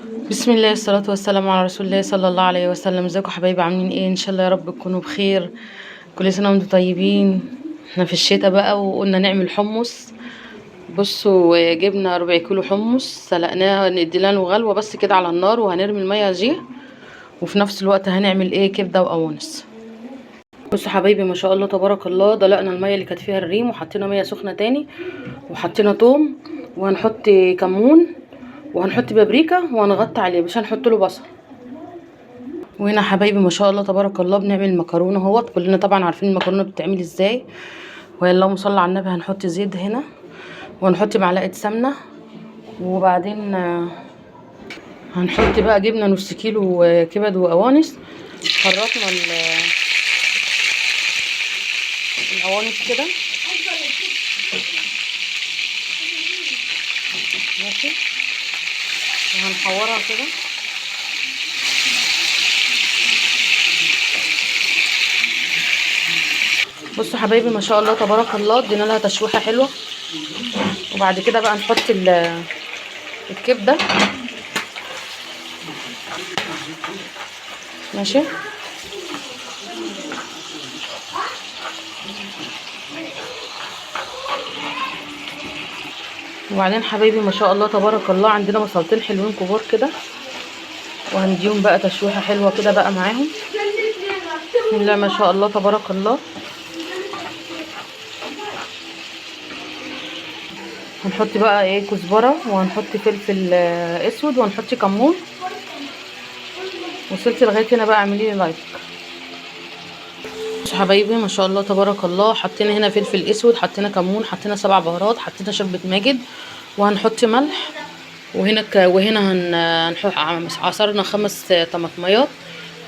بسم الله، الصلاة والسلام على رسول الله صلى الله عليه وسلم. ازيكم حبايبي؟ عاملين ايه؟ ان شاء الله يا رب تكونوا بخير. كل سنة وانتم طيبين. احنا في الشتاء بقى وقلنا نعمل حمص. بصوا، جبنا ربع كيلو حمص، سلقناه ندي له غلوة بس كده على النار، وهنرمي المية دي. وفي نفس الوقت هنعمل ايه؟ كبدة وقوانص. بصوا حبايبي، ما شاء الله تبارك الله، ضلقنا المية اللي كانت فيها الريم وحطينا مية سخنة تاني، وحطينا توم، وهنحط كمون، وهنحط بابريكا، وهنغطي عليه مش هنحط له بصل. وهنا حبايبي ما شاء الله تبارك الله بنعمل مكرونه اهوت. كلنا طبعا عارفين المكرونه بتتعمل ازاي. اللهم صل على النبي. هنحط زيت هنا، وهنحط معلقه سمنه، وبعدين هنحط بقى جبنه نص كيلو كبد وقوانص. خرطنا القوانص كده ماشي، وهنحورها كده. بصوا حبايبي ما شاء الله تبارك الله، ادينا لها تشويحه حلوه. وبعد كده بقى نحط الكبده ماشي. وبعدين حبايبي ما شاء الله تبارك الله عندنا بصلتين حلوين كبار كده، وهنديهم بقى تشويحه حلوه كده بقى معاهم. بسم الله ما شاء الله تبارك الله. هنحط بقى ايه؟ كزبره، وهنحط فلفل اسود، وهنحط كمون. وصلت لغايه هنا بقى اعملي لي لايك. بصوا حبايبي ما شاء الله تبارك الله، حطينا هنا فلفل اسود، حطينا كمون، حطينا 7 بهارات، حطينا شوربه ماجد، وهنحط ملح. وهنا هنحط عصرنا 5 طماطميات،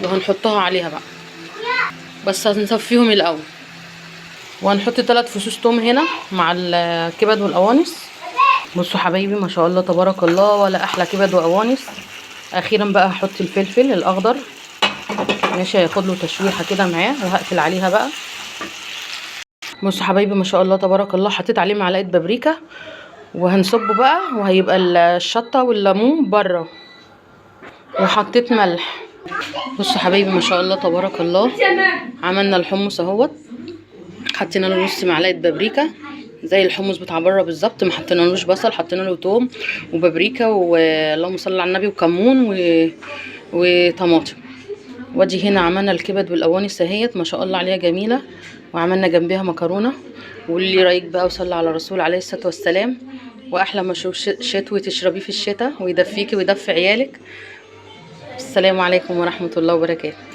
وهنحطها عليها بقى، بس هنصفيهم الاول. وهنحط 3 فصوص توم هنا مع الكبد والقوانص. بصوا حبايبي ما شاء الله تبارك الله، ولا احلى كبد وقوانص. اخيرا بقى هحط الفلفل الاخضر ماشي، هياخد له تشويحه كده معاه، وهقفل عليها بقى. بصوا حبايبي ما شاء الله تبارك الله، حطيت عليه معلقه بابريكا، وهنصبه بقى، وهيبقى الشطه والليمون بره، وحطيت ملح. بصوا حبايبي ما شاء الله تبارك الله، عملنا الحمص اهوت. حطينا له نص معلقه بابريكا زي الحمص بتاع بره بالظبط، ما حطينالوش بصل، حطينا له توم وبابريكا واللهم صل على النبي وكمون وطماطم. وادي هنا عملنا الكبد والقوانص اهيت، ما شاء الله عليها جميله. وعملنا جنبها مكرونه. وقولي لي رايك بقى، وصلي على الرسول عليه الصلاه والسلام. واحلى مشروب شتوي تشربيه في الشتاء، ويدفيكي ويدفي عيالك. السلام عليكم ورحمه الله وبركاته.